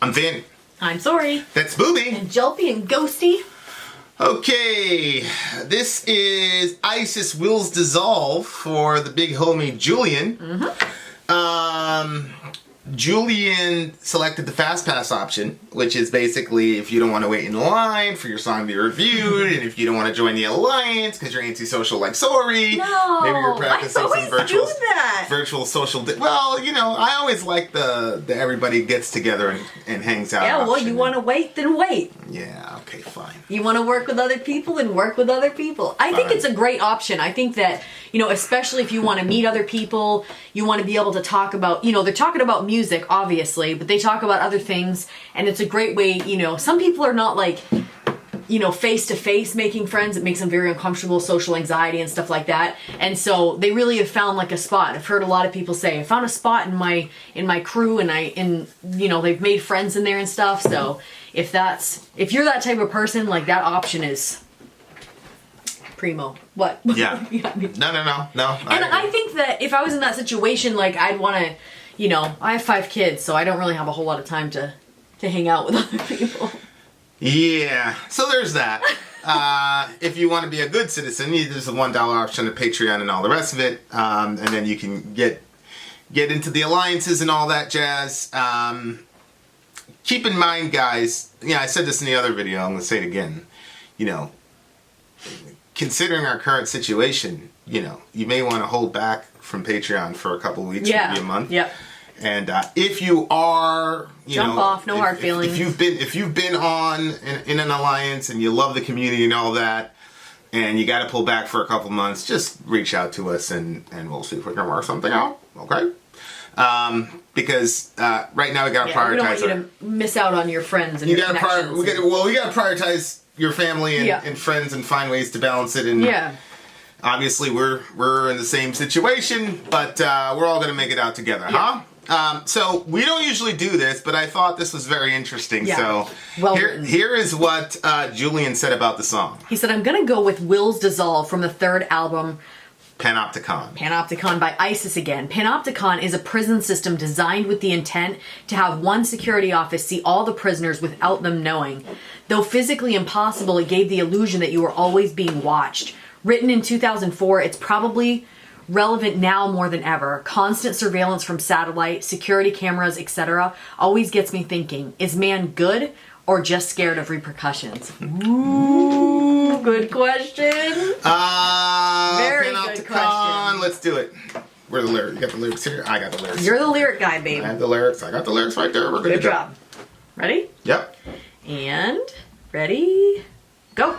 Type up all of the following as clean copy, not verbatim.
I'm Vin. I'm Sori. That's Booby. And Jelpy and Ghosty. Okay, this is ISIS Wills Dissolve for the big homie Julian. Julian selected the Fast Pass option, which is basically if you don't want to wait in line for your song to be reviewed, and if you don't want to join the Alliance because you're antisocial like Sori, No, maybe you're practicing I always some virtual, do that. virtual social. Well, you know, I always like the everybody gets together and hangs out. Yeah, well, option. you want to wait, then wait. Yeah, okay, fine. You want to work with other people, then work with other people. I think it's a great option. I think that, you know, especially if you want to meet other people, you want to be able to talk about, you know, they're talking about music, obviously, but they talk about other things, and it's a great way, you know, some people are not like, you know, face-to-face making friends. It makes them very uncomfortable, social anxiety and stuff like that. And so they really have found like a spot. I've heard a lot of people say, I found a spot in my crew, and you know, they've made friends in there and stuff. So if you're that type of person, like that option is primo. What? Yeah. No. And I think that if I was in that situation, like I'd want to, you know, I have 5 kids, so I don't really have a whole lot of time to hang out with other people. Yeah, so there's that. If you want to be a good citizen, there's a $1 option to Patreon and all the rest of it, and then you can get into the alliances and all that jazz. Keep in mind, guys, I said this in the other video, I'm going to say it again, you know, considering our current situation, you know, you may want to hold back from Patreon for a couple of weeks, maybe a month. Yep. And if you are, jump off, no hard feelings. If you've been on in an alliance and you love the community and all that, and you got to pull back for a couple months, just reach out to us and we'll see if we can work something out. Okay? Because right now we got to prioritize. We don't want you to miss out on your friends and we your connections. We got to prioritize your family and friends and find ways to balance it. And obviously we're in the same situation, but we're all going to make it out together, huh? So we don't usually do this, but I thought this was very interesting. So here is what Julian said about the song. He said, I'm going to go with Wills Dissolve from the 3rd album, Panopticon. Panopticon by ISIS again. Panopticon is a prison system designed with the intent to have one security office see all the prisoners without them knowing. Though physically impossible, it gave the illusion that you were always being watched. Written in 2004, it's probably relevant now more than ever. Constant surveillance from satellite, security cameras, etc. always gets me thinking, is man good or just scared of repercussions? Ooh, good question. Very good question. Let's do it. Where are the lyrics? You got the lyrics here? I got the lyrics. You're the lyric guy, babe. I have the lyrics. I got the lyrics right there. We're good to go. Job. Ready? Yep. And ready, go.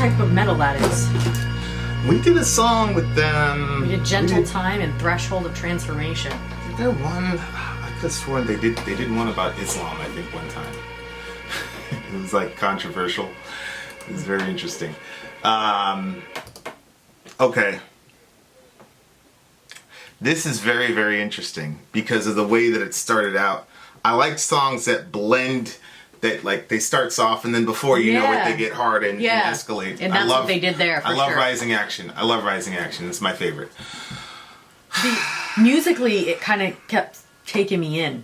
type of metal that is. We did a song with them. We did Gentle Time and Threshold of Transformation. Is there one? I could have sworn they did one about Islam, I think, one time. It was like controversial. It was very interesting. Okay. This is very, very interesting because of the way that it started out. I like songs that blend, that like they start soft and then before you know it, they get hard and escalate. And that's what they did there. I love Rising Action. I love Rising Action. It's my favorite. Musically, it kind of kept taking me in.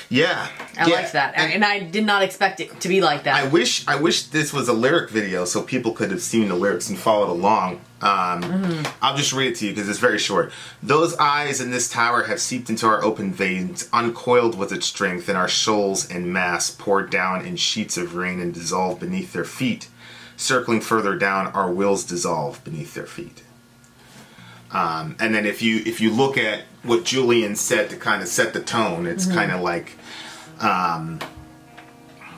Yeah, I liked that, and I did not expect it to be like that. I wish this was a lyric video so people could have seen the lyrics and followed along. I'll just read it to you because it's very short. Those eyes in this tower have seeped into our open veins, uncoiled with its strength, and our souls en masse poured down in sheets of rain and dissolved beneath their feet. Circling further down, our wills dissolve beneath their feet. And then if you look at what Julian said to kind of set the tone, it's kind of like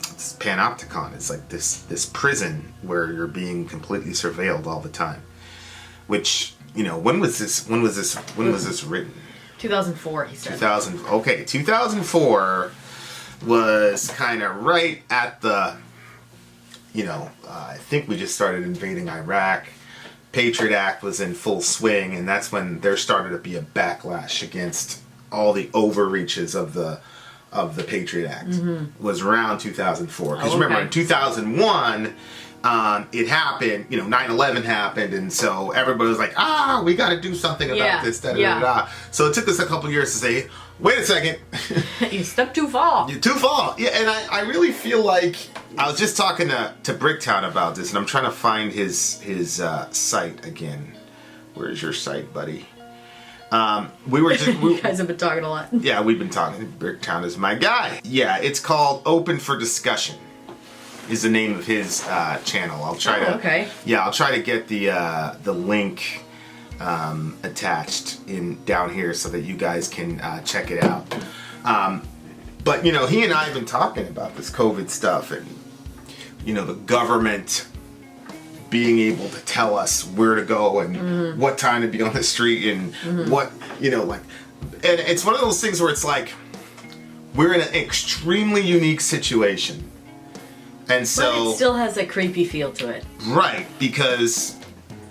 it's panopticon. It's like this prison where you're being completely surveilled all the time. Which, you know, when was this written? 2004, he said. 2004 was kind of right at the, you know, I think we just started invading Iraq. Patriot Act was in full swing, and that's when there started to be a backlash against all the overreaches of the Patriot Act. Was around 2004. Because remember, in 2001, it happened, you know, 9/11 happened, and so everybody was like, we got to do something about this, da-da-da-da. So it took us a couple years to say, wait a second. You stepped too far. You're too far. Yeah, and I really feel like, I was just talking to Bricktown about this, and I'm trying to find his site again. Where's your site, buddy? You guys have been talking a lot. Yeah, we've been talking. Bricktown is my guy. Yeah, it's called Open for Discussion. Is the name of his channel. I'll try to. Okay. Yeah, I'll try to get the link attached in down here so that you guys can check it out. But you know, he and I have been talking about this COVID stuff, and you know, the government being able to tell us where to go and what time to be on the street and what, you know, like, and it's one of those things where it's like we're in an extremely unique situation. And so, but it still has a creepy feel to it. Right, because,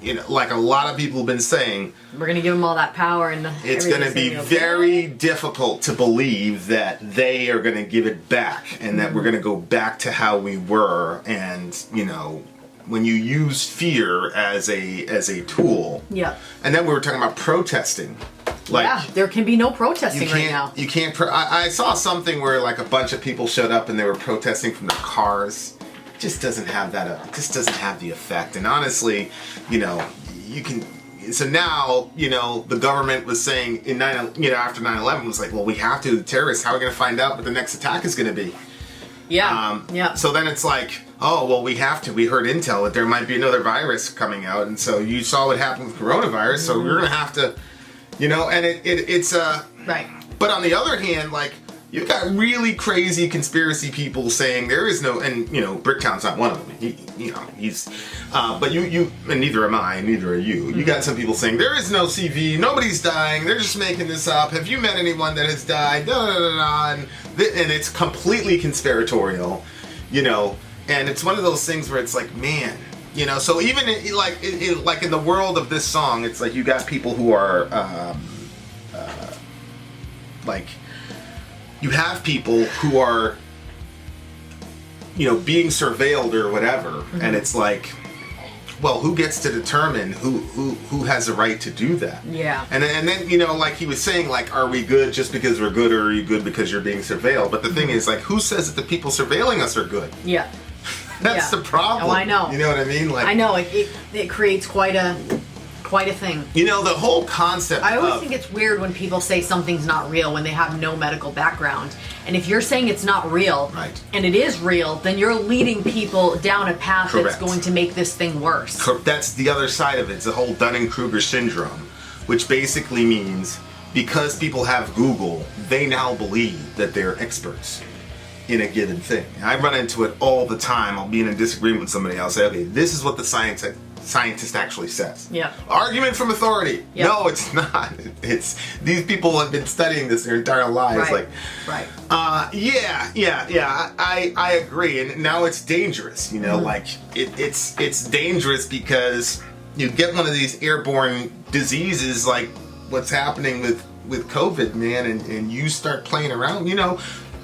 you know, like a lot of people have been saying, we're going to give them all that power, and it's going to be very difficult to believe that they are going to give it back and that we're going to go back to how we were. And, you know, when you use fear as a tool. Yeah. And then we were talking about protesting. Like, yeah, there can be no protesting right now. You can't. I saw something where like a bunch of people showed up and they were protesting from their cars. It just doesn't have that. It just doesn't have the effect. And honestly, you know, you can. So now, you know, the government was saying after 9/11 was like, well, we have to. The terrorists. How are we going to find out what the next attack is going to be? Yeah. Yeah. So then it's like, oh, well, we have to. We heard intel that there might be another virus coming out, and so you saw what happened with coronavirus. So we're going to have to. You know, and it's right. But on the other hand, like, you've got really crazy conspiracy people saying there is no, and you know, Bricktown's not one of them. He's but you and neither am I, and neither are you. You got some people saying there is no CV, nobody's dying, they're just making this up. Have you met anyone that has died? Da da da da. And it's completely conspiratorial, you know. And it's one of those things where it's like, man. You know, so even like in the world of this song, it's like you got people who are like you have people who are, you know, being surveilled or whatever, and it's like, well, who gets to determine who has the right to do that? Yeah. And then you know, like he was saying, like, are we good just because we're good, or are you good because you're being surveilled? But the thing is, like, who says that the people surveilling us are good? Yeah. That's the problem. Oh, I know. You know what I mean? Like, I know it creates quite a thing. You know, the whole concept. I always think it's weird when people say something's not real when they have no medical background. And if you're saying it's not real, right, and it is real, then you're leading people down a path Correct. That's going to make this thing worse. That's the other side of it. It's the whole Dunning-Kruger syndrome, which basically means because people have Google, they now believe that they're experts. in a given thing. And I run into it all the time. I'll be in a disagreement with somebody. I'll say, okay, this is what the scientist actually says. Yeah. Argument from authority. Yep. No, it's not. It's these people have been studying this their entire lives. Right. Like, I agree. And now it's dangerous. You know, like it's dangerous because you get one of these airborne diseases like what's happening with COVID, man, and you start playing around. You know,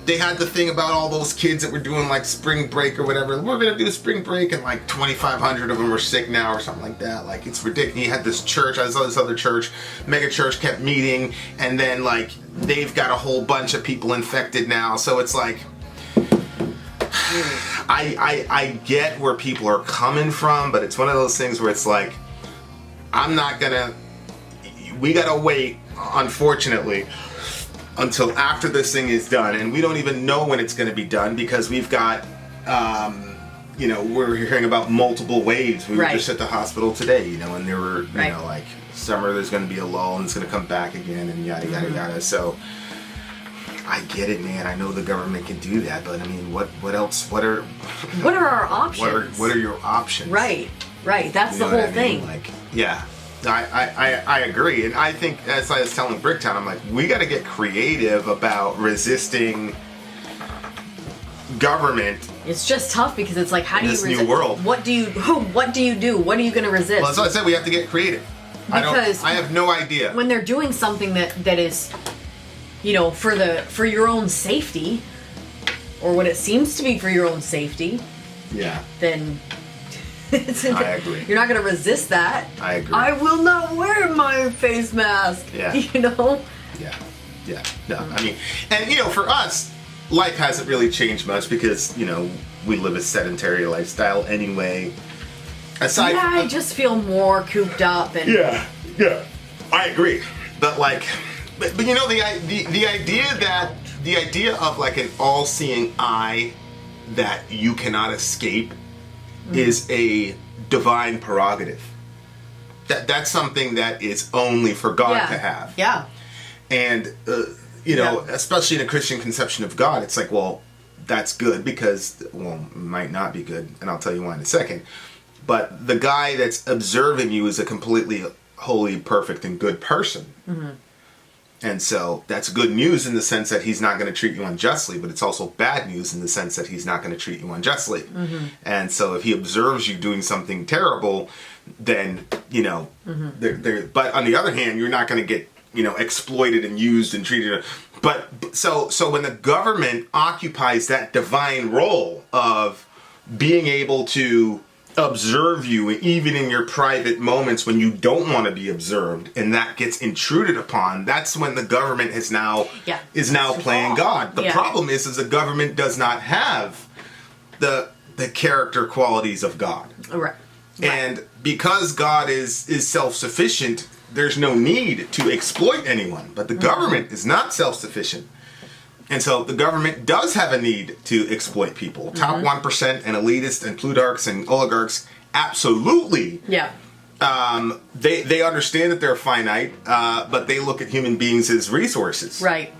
they had the thing about all those kids that were doing like spring break or whatever. We're gonna do spring break, and like 2,500 of them are sick now or something like that. Like, it's ridiculous. You had this church, I saw this other church, mega church, kept meeting, and then like they've got a whole bunch of people infected now. So it's like, I get where people are coming from, but it's one of those things where it's like, we gotta wait, unfortunately, until after this thing is done, and we don't even know when it's going to be done because we've got, we're hearing about multiple waves. We were just at the hospital today, and there were, like, summer there's going to be a lull and it's going to come back again and yada yada yada. So I get it, man. I know the government can do that, but I mean, what else? What are our options? What are your options? Right. That's the whole thing. Like, yeah. I agree, and I think, as I was telling Bricktown, I'm like, we got to get creative about resisting government. It's just tough because it's like, how do you resist? New world. What do you do? What are you going to resist? Well, that's what I said. We have to get creative. Because I have no idea when they're doing something that is, for your own safety, or what it seems to be for your own safety. Yeah. Then. I agree. You're not going to resist that. I agree. I will not wear my face mask. Yeah. Yeah. No, I mean, and for us, life hasn't really changed much because, we live a sedentary lifestyle anyway. I just feel more cooped up and. Yeah. I agree. But like, but the idea of like an all-seeing eye that you cannot escape is a divine prerogative. That's something that is only for God to have. Yeah. And especially in a Christian conception of God, it's like, well, that's good because, well, it might not be good, and I'll tell you why in a second. But the guy that's observing you is a completely holy, perfect, and good person. Mm-hmm. And so that's good news in the sense that he's not going to treat you unjustly, but it's also bad news in the sense that he's not going to treat you unjustly. Mm-hmm. And so if he observes you doing something terrible, then, but on the other hand, you're not going to get, exploited and used and treated. But so when the government occupies that divine role of being able to observe you even in your private moments when you don't want to be observed, and that gets intruded upon, that's when the government is now playing God. The problem is the government does not have the character qualities of God. Right. And because God is self-sufficient, there's no need to exploit anyone. But the government is not self-sufficient. And so the government does have a need to exploit people. Top 1% and elitists and plutarchs and oligarchs, absolutely. Yeah. They understand that they're finite, but they look at human beings as resources. Right.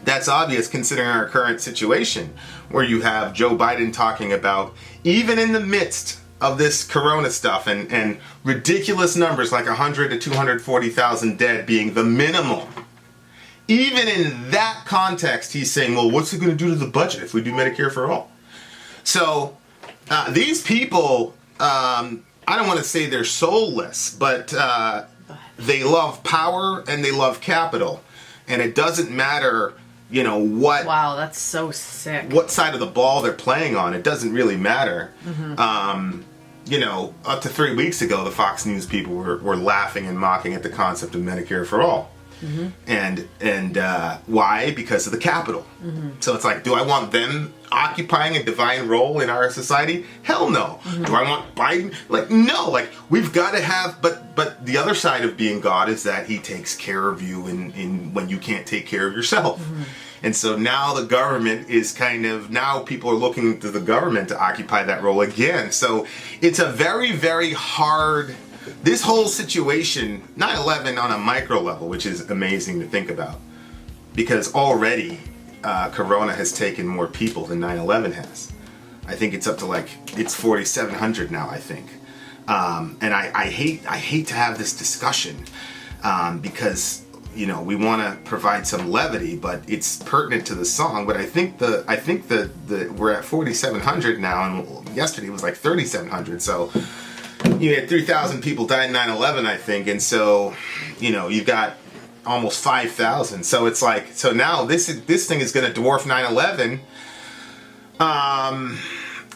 That's obvious considering our current situation, where you have Joe Biden talking about, even in the midst of this corona stuff and ridiculous numbers like 100 to 240,000 dead being the minimum. Even in that context, he's saying, well, what's it going to do to the budget if we do Medicare for all? So these people, I don't want to say they're soulless, but they love power and they love capital. And it doesn't matter, what... Wow, that's so sick. What side of the ball they're playing on. It doesn't really matter. Mm-hmm. Up to 3 weeks ago, the Fox News people were laughing and mocking at the concept of Medicare for all. Mm-hmm. And why? Because of the capital. Mm-hmm. So it's like, do I want them occupying a divine role in our society? Hell no. Mm-hmm. Do I want Biden? Like, no. Like, we've got to have, but the other side of being God is that he takes care of you in when you can't take care of yourself. Mm-hmm. And so now the government is now people are looking to the government to occupy that role again. So it's a very, very hard, this whole situation, 9/11 on a micro level, which is amazing to think about. Because already Corona has taken more people than 9/11 has. I think it's up to it's 4,700 now, I think. And I hate to have this discussion because we want to provide some levity, but it's pertinent to the song. But I think we're at 4,700 now, and yesterday was like 3,700. So you had 3,000 people died in 9/11, I think, and so you've got almost 5,000. So it's so now this thing is going to dwarf 9/11.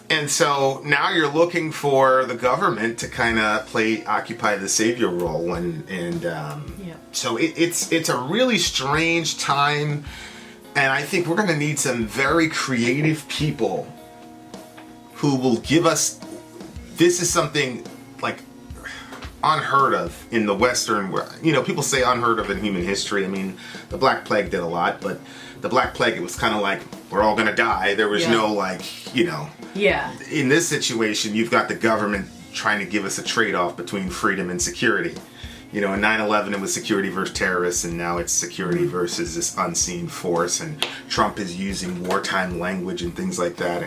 And so now you're looking for the government to kind of occupy the savior role, so it's a really strange time, and I think we're going to need some very creative people who will give us. This is something unheard of in the Western world. People say unheard of in human history. I mean, the Black Plague did a lot, but the Black Plague, it was kind of we're all going to die. There was no Yeah. In this situation, you've got the government trying to give us a trade-off between freedom and security. In 9/11, it was security versus terrorists, and now it's security versus this unseen force, and Trump is using wartime language and things like that.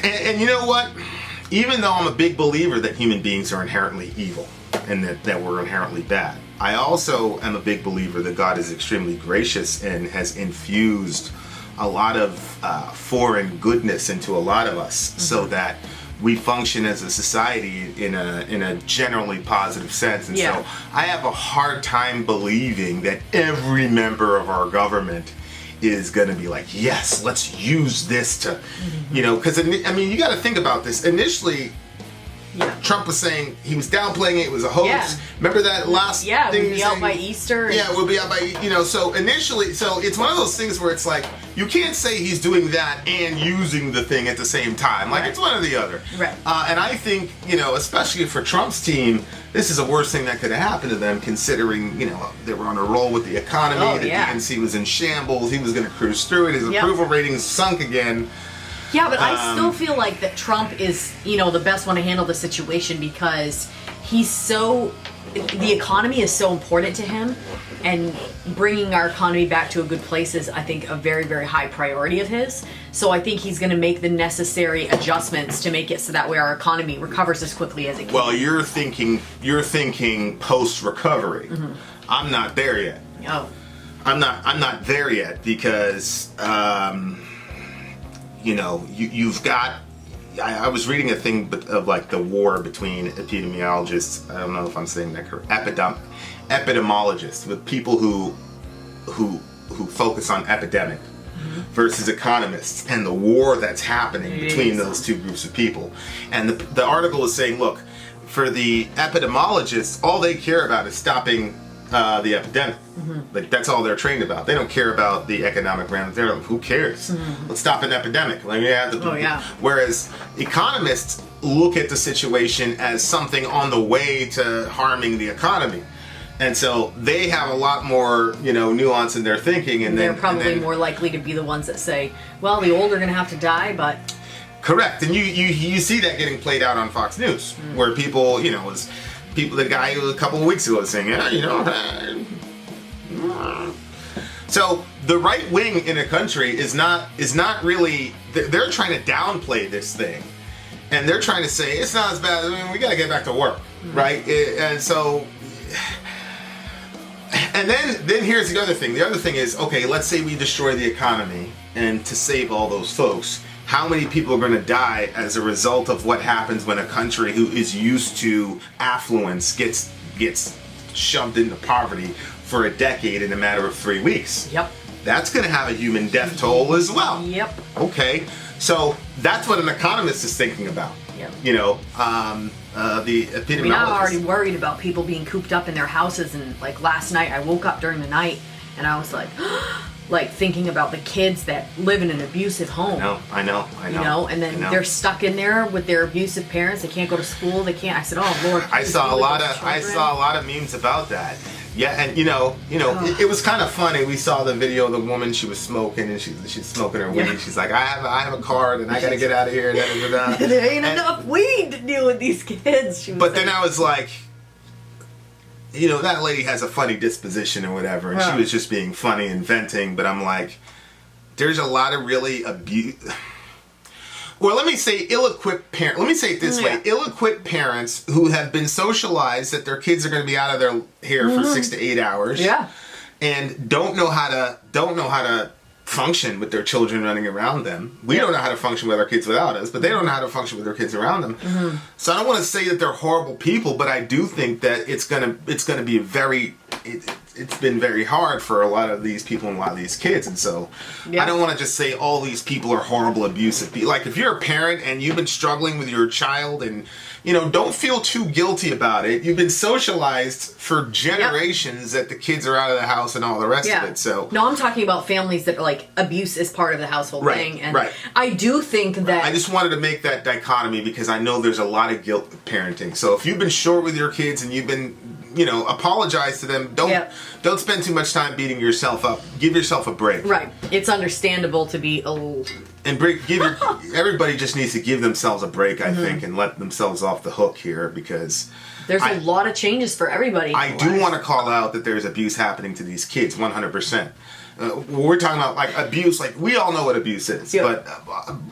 And you know what? Even though I'm a big believer that human beings are inherently evil and that we're inherently bad, I also am a big believer that God is extremely gracious and has infused a lot of foreign goodness into a lot of us, so that we function as a society in a generally positive sense. And so I have a hard time believing that every member of our government is going to be yes, let's use this to, because you got to think about this. Initially, Trump was saying he was downplaying it. It was a hoax. Yeah. Remember that last thing? We'll be out by Easter. Yeah, we'll be out by, so initially, it's one of those things where it's you can't say he's doing that and using the thing at the same time. It's one or the other. Right. And I think, especially for Trump's team, this is the worst thing that could have happened to them, considering, they were on a roll with the economy. The DNC was in shambles. He was going to cruise through it. His approval ratings sunk again. Yeah, but I still feel that Trump is, the best one to handle the situation, because the economy is so important to him, and bringing our economy back to a good place is, I think, a very, very high priority of his. So I think he's going to make the necessary adjustments to make it so that way our economy recovers as quickly as it can. Well, you're thinking post-recovery. Mm-hmm. I'm not there yet. Oh. I'm not there yet because you've got. I was reading a thing of the war between epidemiologists. I don't know if I'm saying that correct. Epidemiologists, with people who focus on epidemic, versus economists, and the war that's happening between those two groups of people. And the article is saying, look, for the epidemiologists, all they care about is stopping the epidemic. Mm-hmm. That's all they're trained about. They don't care about the economic ramifications. They're who cares? Mm-hmm. Let's stop an epidemic. Whereas economists look at the situation as something on the way to harming the economy. And so they have a lot more, nuance in their thinking. And they're probably more likely to be the ones that say, well, the old are going to have to die, but... Correct. And you see that getting played out on Fox News, where people, the guy a couple of weeks ago was saying, So the right wing in a country is not really, they're trying to downplay this thing. And they're trying to say, it's not as bad, we got to get back to work, right? And so... And then here's the other thing. The other thing is, okay, let's say we destroy the economy, and to save all those folks, how many people are going to die as a result of what happens when a country who is used to affluence gets shoved into poverty for a decade in a matter of 3 weeks? Yep. That's going to have a human death toll as well. Yep. Okay, so that's what an economist is thinking about. Yep. The epidemiologist. I'm already worried about people being cooped up in their houses, and last night I woke up during the night and I was thinking about the kids that live in an abusive home. I know. And then they're stuck in there with their abusive parents. They can't go to school. They can't. I said, "Oh Lord." I saw a lot of memes about that. Yeah, and it was kind of funny. We saw the video of the woman. She was smoking, and she's smoking her weed. Yeah. She's like, I have a card, and I got to get out of here. There ain't enough weed to deal with these kids. Then I was like, that lady has a funny disposition or whatever, and she was just being funny and venting, but I'm like, there's a lot of really let me say ill-equipped parents. Let me say it this way. Ill-equipped parents who have been socialized that their kids are going to be out of their hair for 6 to 8 hours. Yeah. And don't know how to function with their children running around them. We don't know how to function with our kids without us, but they don't know how to function with their kids around them. Mm-hmm. So I don't want to say that they're horrible people, but I do think that it's gonna be it's been very hard for a lot of these people and a lot of these kids, and so I don't want to just say all these people are horrible, abusive people. Like if you're a parent and you've been struggling with your child, and don't feel too guilty about it. You've been socialized for generations that the kids are out of the house and all the rest of it. So no, I'm talking about families that are like abuse is part of the household thing, and I do think that I just wanted to make that dichotomy because I know there's a lot of guilt with parenting. So if you've been short with your kids and you've been apologize to them. Don't spend too much time beating yourself up. Give yourself a break. Right. It's understandable to be old. And everybody just needs to give themselves a break, I think, and let themselves off the hook here because there's a lot of changes for everybody. I do want to call out that there's abuse happening to these kids, 100%. We're talking about like abuse, like we all know what abuse is, but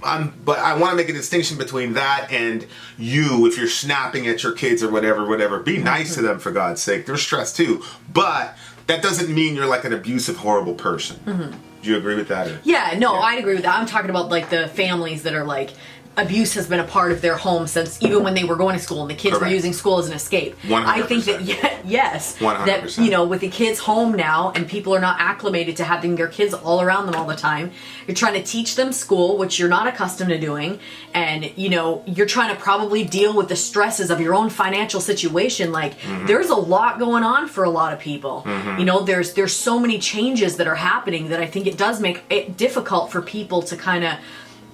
I want to make a distinction between that and if you're snapping at your kids or whatever, be nice to them for God's sake. They're stressed too, but that doesn't mean you're like an abusive, horrible person. Mm-hmm. Do you agree with that? I'd agree with that. I'm talking about like the families that are like, abuse has been a part of their home since even when they were going to school and the kids were using school as an escape. 100%. I think that 100%. That with the kids home now and people are not acclimated to having their kids all around them all the time, you're trying to teach them school, which you're not accustomed to doing, and you're trying to probably deal with the stresses of your own financial situation. Like there's a lot going on for a lot of people. There's so many changes that are happening that I think it does make it difficult for people to kind of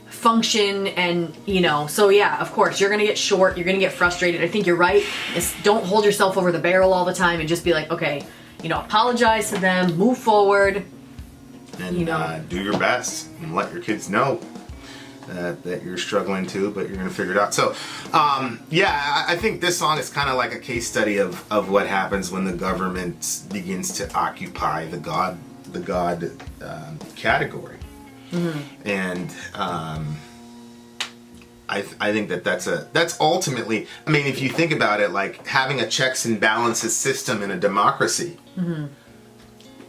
function, and of course you're gonna get short, you're gonna get frustrated. I think you're right. Don't hold yourself over the barrel all the time and just be like, okay, apologize to them, move forward, and do your best and let your kids know that you're struggling too, but you're gonna figure it out. So I think this song is kind of like a case study of what happens when the government begins to occupy the God category. Mm-hmm. And I think that's ultimately, I mean, if you think about it, like having a checks and balances system in a democracy,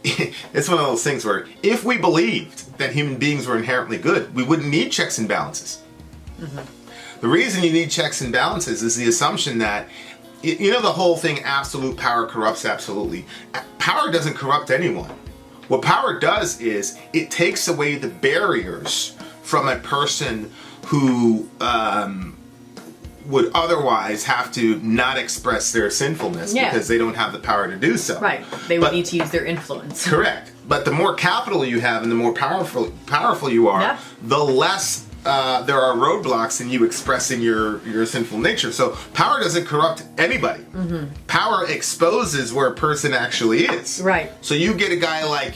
it's one of those things where if we believed that human beings were inherently good, we wouldn't need checks and balances. Mm-hmm. The reason you need checks and balances is the assumption that the whole thing, absolute power corrupts absolutely. Power doesn't corrupt anyone. What power does is it takes away the barriers from a person who would otherwise have to not express their sinfulness because they don't have the power to do so. Right. They would need to use their influence. Correct. But the more capital you have and the more powerful you are, the less there are roadblocks in you expressing your sinful nature. So power doesn't corrupt anybody. Mm-hmm. Power exposes where a person actually is. Right. So you get a guy like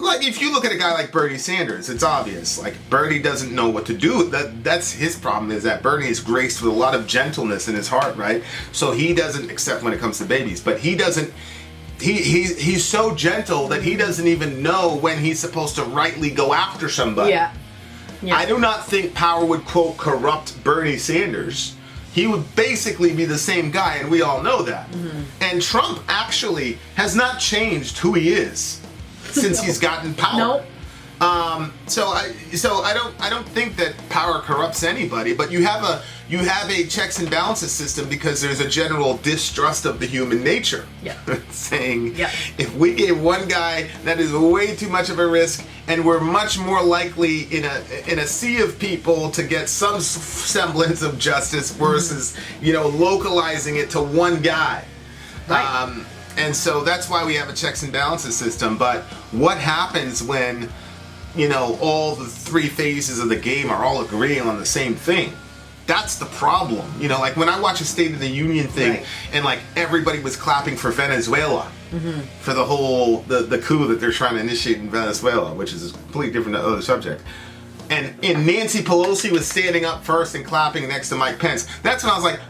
if you look at a guy like Bernie Sanders, it's obvious. Like Bernie doesn't know what to do. That's his problem, is that Bernie is graced with a lot of gentleness in his heart, right? So he doesn't, except when it comes to babies, but he doesn't. He's so gentle that he doesn't even know when he's supposed to rightly go after somebody. Yeah. I do not think power would, quote, corrupt Bernie Sanders. He would basically be the same guy, and we all know that. Mm-hmm. And Trump actually has not changed who he is since he's gotten power. Nope. So I don't think that power corrupts anybody, but you have a checks and balances system because there's a general distrust of the human nature. Yeah. Saying if we gave one guy that is way too much of a risk, and we're much more likely in a sea of people to get some semblance of justice versus localizing it to one guy. Right. And so that's why we have a checks and balances system. But what happens when all the three phases of the game are all agreeing on the same thing? That's the problem. Like when I watch a State of the Union thing, and like everybody was clapping for Venezuela for the whole the coup that they're trying to initiate in Venezuela, which is a completely different other subject. And Nancy Pelosi was standing up first and clapping next to Mike Pence. That's when I was like,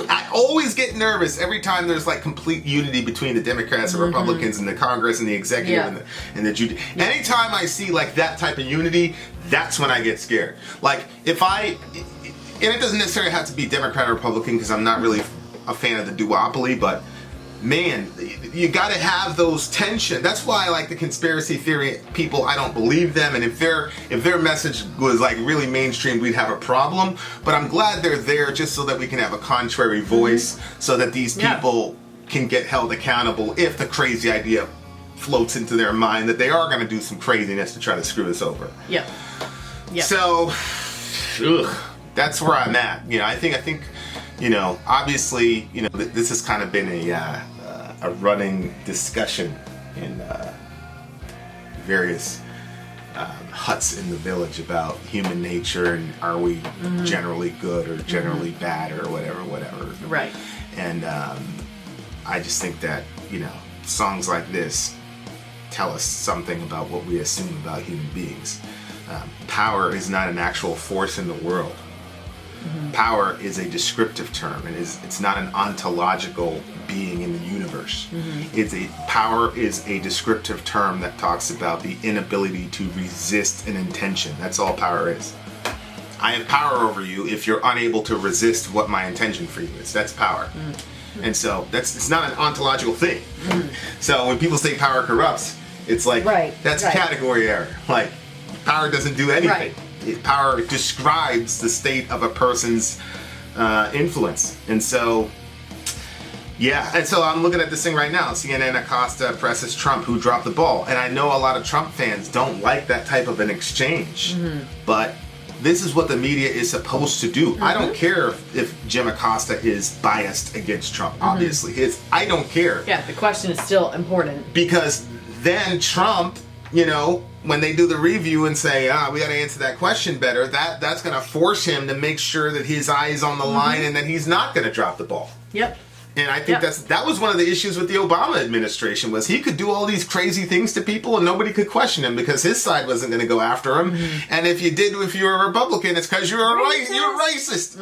I always get nervous every time there's like complete unity between the Democrats and Republicans and the Congress and the executive and the Judy. Anytime I see like that type of unity, that's when I get scared. Like if and it doesn't necessarily have to be Democrat or Republican because I'm not really a fan of the duopoly, but man, you got to have those tension. That's why, like the conspiracy theory people, I don't believe them. And if their message was like really mainstream, we'd have a problem. But I'm glad they're there just so that we can have a contrary voice, so that these people can get held accountable if the crazy idea floats into their mind that they are going to do some craziness to try to screw us over. Yeah. So, that's where I'm at. You know, I think. You know, obviously, you know, this has kind of been a running discussion in various huts in the village about human nature and are we generally good or generally bad or whatever. Right. And I just think that, you know, songs like this tell us something about what we assume about human beings. Power is not an actual force in the world. Power is a descriptive term. It's not an ontological being in the universe. Power is a descriptive term that talks about the inability to resist an intention. That's all power is. I have power over you if you're unable to resist what my intention for you is. That's power. And so it's not an ontological thing. So when people say power corrupts, it's like that's a category error. Like power doesn't do anything. Power describes the state of a person's influence. And so, and so I'm looking at this thing right now. CNN Acosta presses Trump, who dropped the ball. And I know a lot of Trump fans don't like that type of an exchange. But this is what the media is supposed to do. I don't care if Jim Acosta is biased against Trump. Obviously, I don't care. Yeah, the question is still important. Because then Trump, you know, when they do the review and say, we got to answer that question better, that's going to force him to make sure that his eye is on the line and that he's not going to drop the ball. Yep. And I think that was one of the issues with the Obama administration, was he could do all these crazy things to people and nobody could question him because his side wasn't going to go after him. And if you're a Republican, it's because you're racist.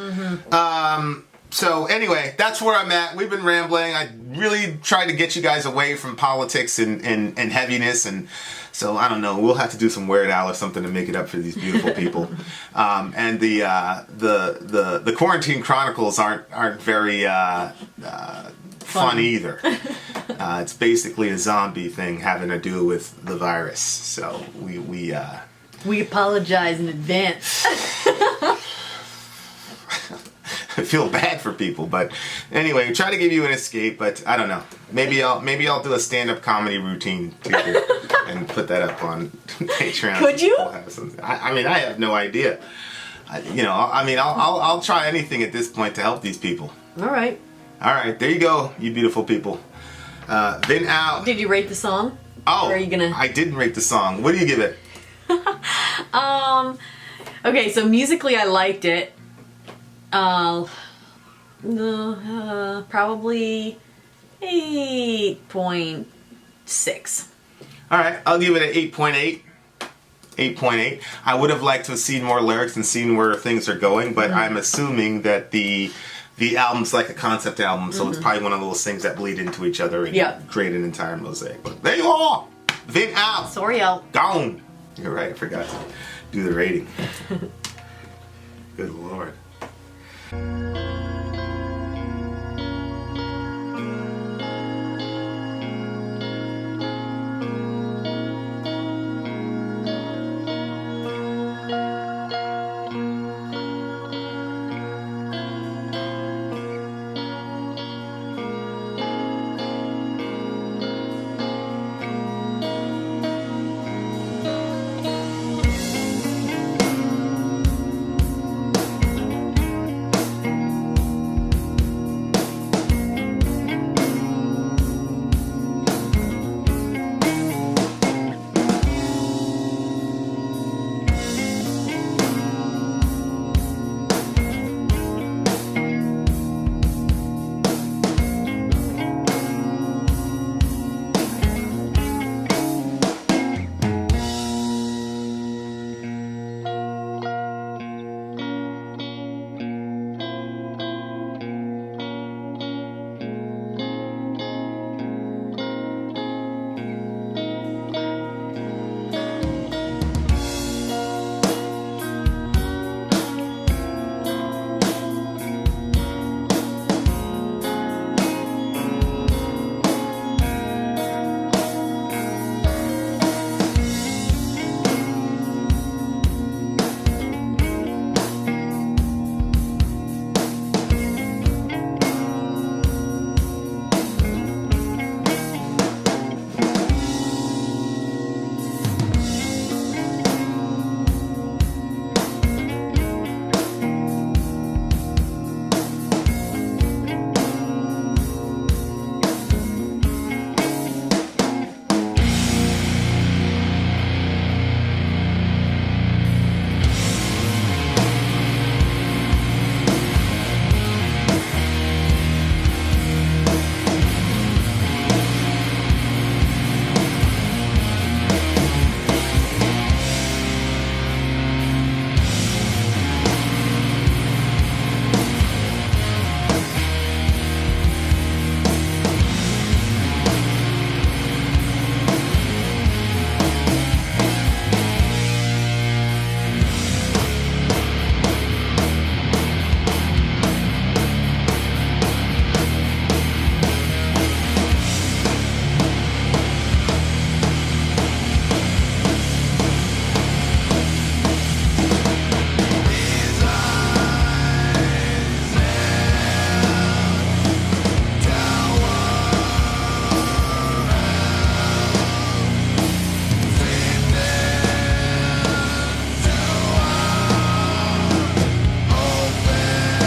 So anyway, that's where I'm at. We've been rambling. I really tried to get you guys away from politics and heaviness, and so I don't know. We'll have to do some Weird Al or something to make it up for these beautiful people. And the Quarantine Chronicles aren't very fun either. It's basically a zombie thing having to do with the virus. So we apologize in advance. I feel bad for people, but anyway, try to give you an escape. But I don't know. Maybe I'll do a stand-up comedy routine too, and put that up on Patreon. Could you? I mean, I have no idea. I'll try anything at this point to help these people. All right. There you go, you beautiful people. Been out. Did you rate the song? Oh, or are you gonna? I didn't rate the song. What do you give it? Okay, so musically I liked it. Probably 8.6. All right, I'll give it an 8.8. 8.8. I would have liked to have seen more lyrics and seen where things are going, but I'm assuming that the album's like a concept album, so it's probably one of those things that bleed into each other and create an entire mosaic. But there you are! Vin out! Sorry, out. Gone! You're right, I forgot to do the rating. Good Lord.